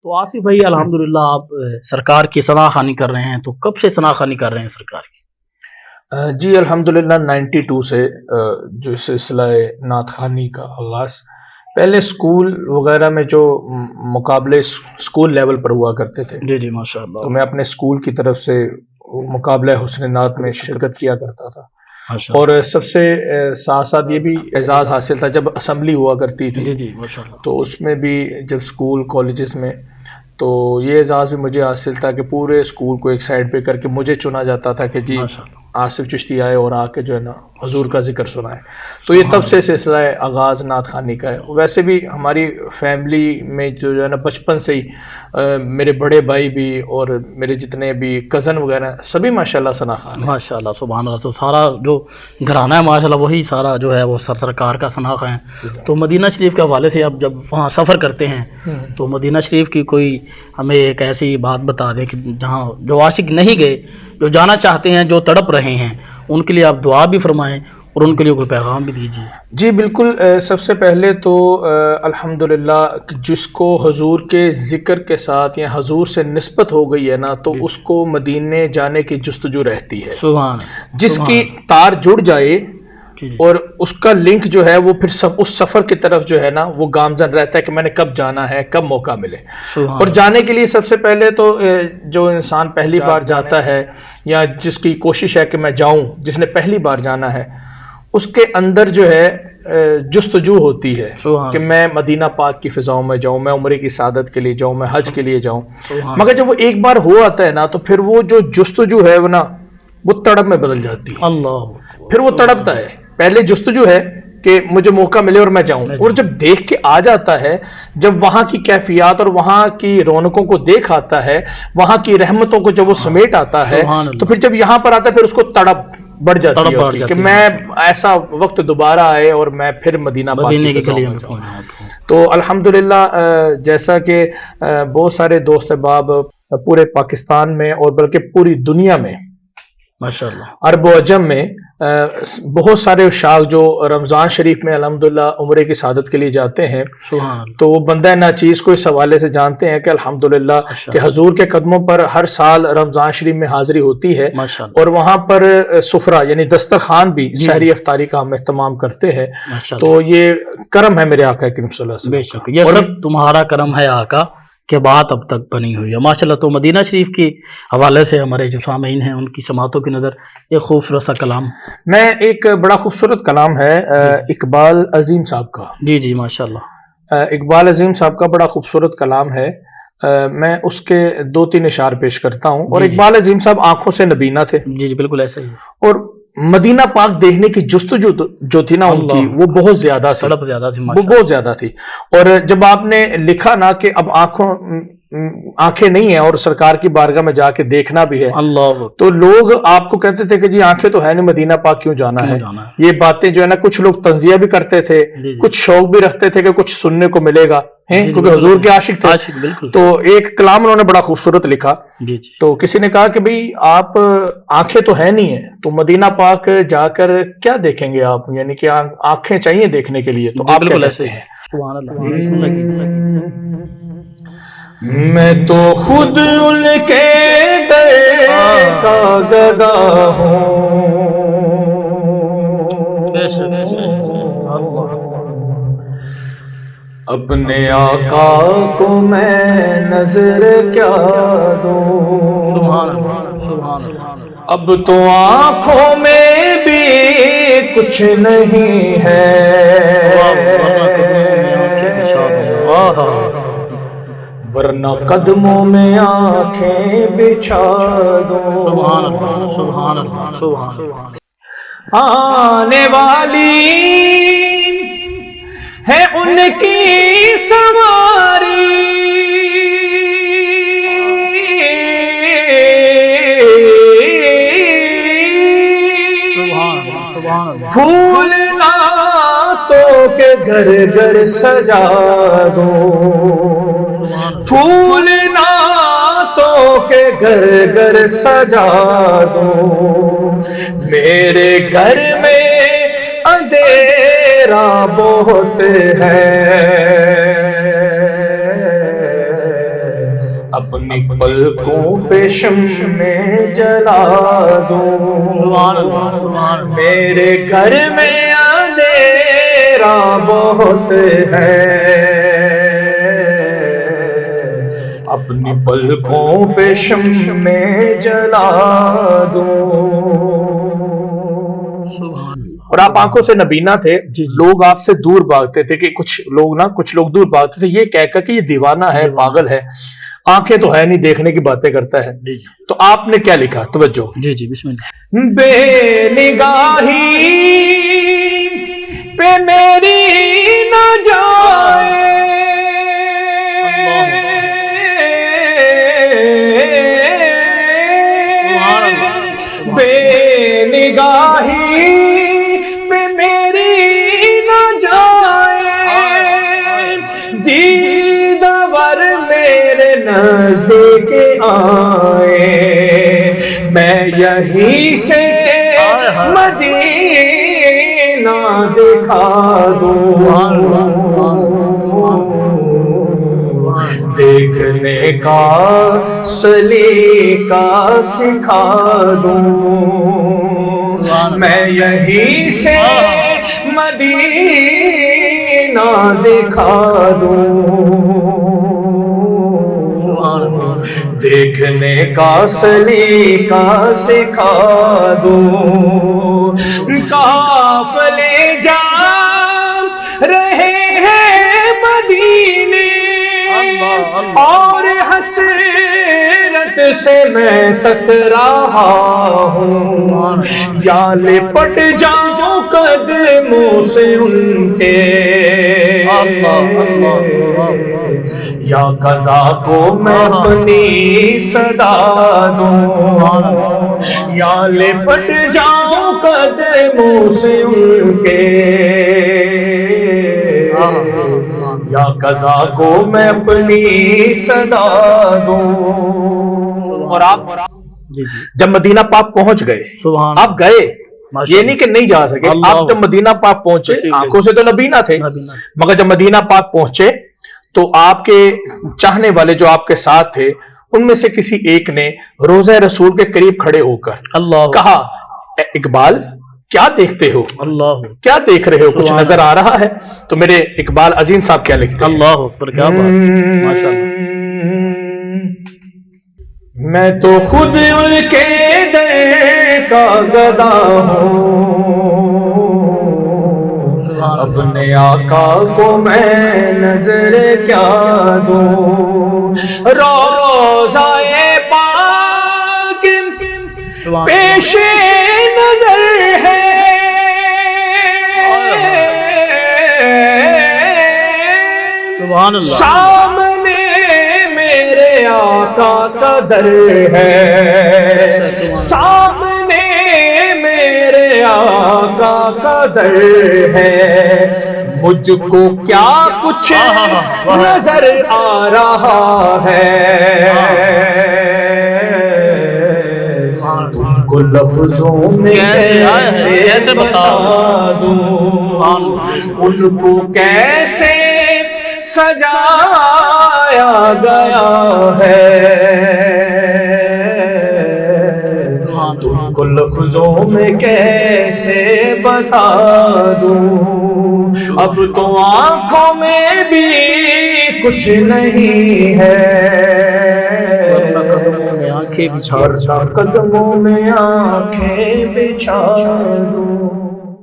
تو آصف بھائی الحمدللہ آپ سرکار کی ثنا خوانی کر رہے ہیں، تو کب سے ثنا خوانی کر رہے ہیں سرکار کی؟ جی الحمدللہ 92 سے جو سلسلہ نعت خوانی کا آغاز پہلے اسکول وغیرہ میں جو مقابلے اسکول لیول پر ہوا کرتے تھے، جی جی ماشاء اللہ، تو میں اپنے اسکول کی طرف سے مقابلہ حسن نعت میں شرکت کیا کرتا تھا، اور سب سے ساتھ ساتھ یہ بھی اعزاز حاصل تھا جب اسمبلی ہوا کرتی تھی، جی جی ماشاء اللہ، تو اس میں بھی جب اسکول کالجز میں، تو یہ اعزاز بھی مجھے حاصل تھا کہ پورے اسکول کو ایک سائڈ پہ کر کے مجھے چنا جاتا تھا کہ جی آصف چشتی آئے اور آ کے جو ہے نا حضور کا ذکر سنائے. تو یہ تب سے سلسلہ آغاز نعت خوانی کا ہے. ویسے بھی ہماری فیملی میں جو ہے نا بچپن سے ہی میرے بڑے بھائی بھی اور میرے جتنے بھی کزن وغیرہ سبھی ماشاءاللہ ثنا خوان ہیں. ماشاء اللہ سبحان اللہ. تو سارا جو گھرانہ ہے ماشاء اللہ وہی سارا جو ہے وہ سرکار کا ثنا خوان ہے. تو مدینہ شریف کے حوالے سے اب جب وہاں سفر کرتے ہیں تو مدینہ شریف کی کوئی ہمیں ایک ایسی بات بتا دیں کہ جہاں جو عاشق نہیں گئے، جو جانا چاہتے ہیں، جو تڑپ رہے ہیں، ان کے لیے آپ دعا بھی فرمائیں اور ان کے لیے کوئی پیغام بھی دیجیے. جی بالکل. سب سے پہلے تو الحمدللہ جس کو حضور کے ذکر کے ساتھ یا حضور سے نسبت ہو گئی ہے نا، تو اس کو مدینے جانے کی جستجو رہتی ہے. سبحان. جس کی تار جڑ جائے اور اس کا لنک جو ہے وہ پھر اس سفر کی طرف جو ہے نا وہ گامزن رہتا ہے کہ میں نے کب جانا ہے، کب موقع ملے. اور جانے کے لیے سب سے پہلے تو جو انسان پہلی بار جاتا ہے یا جس کی کوشش ہے کہ میں جاؤں، جس نے پہلی بار جانا ہے، اس کے اندر جو ہے جستجو ہوتی ہے کہ میں مدینہ پاک کی فضاؤں میں جاؤں، میں عمرے کی سعادت کے لیے جاؤں، میں حج کے لیے جاؤں. مگر جب وہ ایک بار ہو آتا ہے نا تو پھر وہ جو جستجو ہے وہ نا وہ تڑپ میں بدل جاتی ہے. اللہ پھر وہ تڑپتا ہے. پہلے جستجو ہے کہ مجھے موقع ملے اور میں جاؤں، اور جب دیکھ کے آ جاتا ہے، جب وہاں کی کیفیات اور وہاں کی رونقوں کو دیکھ آتا ہے، وہاں کی رحمتوں کو جب وہ سمیٹ آتا ہے، تو پھر جب یہاں پر آتا ہے پھر اس کو تڑپ بڑھ جاتی ہے اس کی کہ میں ایسا وقت دوبارہ آئے اور میں پھر مدینہ پاک کی فضاؤں میں جاؤں. تو الحمدللہ جیسا کہ بہت سارے دوست احباب پورے پاکستان میں اور بلکہ پوری دنیا میں ماشاءاللہ عرب و عجم میں بہت سارے عشاق جو رمضان شریف میں الحمدللہ عمرے کی سعادت کے لیے جاتے ہیں، تو وہ بندہ ناچیز کو اس حوالے سے جانتے ہیں کہ الحمدللہ کہ حضور کے قدموں پر ہر سال رمضان شریف میں حاضری ہوتی ہے، اور وہاں پر سفرہ یعنی دسترخوان بھی سحری افطاری کا ہم اہتمام کرتے ہیں. تو یہ کرم ہے میرے آقا کریم صلی اللہ علیہ وسلم. بے شک یہ سب تمہارا کرم ہے آقا کہ بات اب تک بنی ہوئی ہے ماشاءاللہ. تو مدینہ شریف کے حوالے سے ہمارے جو سامعین ہیں ان کی سماعتوں کی نظر ایک خوبصورت سا کلام میں ایک بڑا خوبصورت کلام ہے اقبال عظیم صاحب کا. جی جی ماشاءاللہ. اقبال عظیم صاحب کا بڑا خوبصورت کلام ہے. میں اس کے 2-3 اشعار پیش کرتا ہوں. اور اقبال عظیم صاحب آنکھوں سے نبینا تھے. جی جی بالکل ایسا ہی. اور مدینہ پاک دیکھنے کی جستجو جو تھی نا ان کی وہ بہت زیادہ تھی، وہ بہت زیادہ تھی. اور جب آپ نے لکھا نا کہ اب آنکھیں نہیں ہیں اور سرکار کی بارگاہ میں جا کے دیکھنا بھی ہے، تو لوگ آپ کو کہتے تھے کہ جی آنکھیں تو ہے نہیں، مدینہ پاک کیوں جانا ہے. یہ باتیں جو ہے نا کچھ لوگ تنزیہ بھی کرتے تے، کچھ شوق بھی رکھتے تھے کہ کچھ سننے کو ملے گا کیونکہ حضور کے عاشق تھے. تو ایک کلام انہوں نے بڑا خوبصورت لکھا. تو کسی نے کہا کہ بھئی آپ آنکھیں تو ہے نہیں ہیں تو مدینہ پاک جا کر کیا دیکھیں گے آپ، یعنی کہ آنکھیں چاہیے دیکھنے کے لیے. تو آپ کیا کہتے ہیں؟ سبحان اللہ. میں تو خود ان کے در کا گدا ہوں، اپنے آقا کو میں نظر کیا دوں. اب تو آنکھوں میں بھی کچھ نہیں ہے، ورنہ قدموں میں آنکھیں بچھا دو. آنے والی ہے ان کی سواری، پھول نعتوں کے گھر گھر سجا دو، پھول نعتوں کے گھر گھر سجا دو. میرے گھر میں اندھیرا بہت ہے، اپنی پلکوں پہ شمع جلا دوں، میرے گھر میں اندھیرا بہت ہے، اپنی پلکوں پہ شمع جلا دوں۔ اور آپ آنکھوں سے نبینا تھے، لوگ آپ سے دور بھاگتے تھے کہ کچھ لوگ دور بھاگتے تھے یہ کہہ کر کہ یہ دیوانہ ہے، پاگل ہے، آنکھیں تو ہے نہیں، دیکھنے کی باتیں کرتا ہے۔ تو آپ نے کیا لکھا؟ توجہ جی بسم اللہ۔ بے نگاہی پہ میری نہ جائے، بے نگاہی پہ میری نہ جائے، دیدور میرے نزدیک آئے، میں یہیں سے مدینہ دکھا دوں، دیکھنے کا سلیقہ سکھا دوں، میں یہیں سے مدینہ دکھا دوں، دیکھنے کا سلیقہ سکھا دوں، قافلے جا رہے ہیں مدینے اور حسرت سے میں تک رہا ہوں، یا لپٹ جاؤں قدموں سے ان کے، یا قضا کو میں اپنی صدا دوں، یا لپٹ جاؤں قدموں سے ان کے، یا قضا کو میں اپنی صدا دوں۔ اور آپ جب مدینہ پاک پہنچ گئے، آپ گئے، یہ نہیں کہ نہیں جا سکے، آپ جب مدینہ پاک پہنچے، آنکھوں سے تو نبینا تھے، مگر جب مدینہ پاک پہنچے تو آپ کے چاہنے والے جو آپ کے ساتھ تھے ان میں سے کسی ایک نے روضہ رسول کے قریب کھڑے ہو کر کہا، اقبال کیا دیکھتے ہو، کیا دیکھ رہے ہو، کچھ نظر آ رہا ہے؟ تو میرے اقبال عظیم صاحب کیا لکھتے ہیں؟ اللہ اکبر، کیا بات، ماشاءاللہ۔ میں تو خود ان کے در کا گدا ہوں، اپنے آقا کو میں نظر کیا دوں، روضہ پاک پیش نظر ہے، سامنے میرے آقا کا در ہے، سامنے میرے آقا کا در ہے، مجھ کو کیا کچھ نظر آ رہا ہے، تم کو لفظوں میں کیسے بتا دوں، ان کو کیسے سجایا گیا ہے، تم کو لفظوں میں کیسے بتا دوں، اب تو آنکھوں میں بھی کچھ نہیں ہے، ورنہ قدموں میں آنکھیں بچھا دوں۔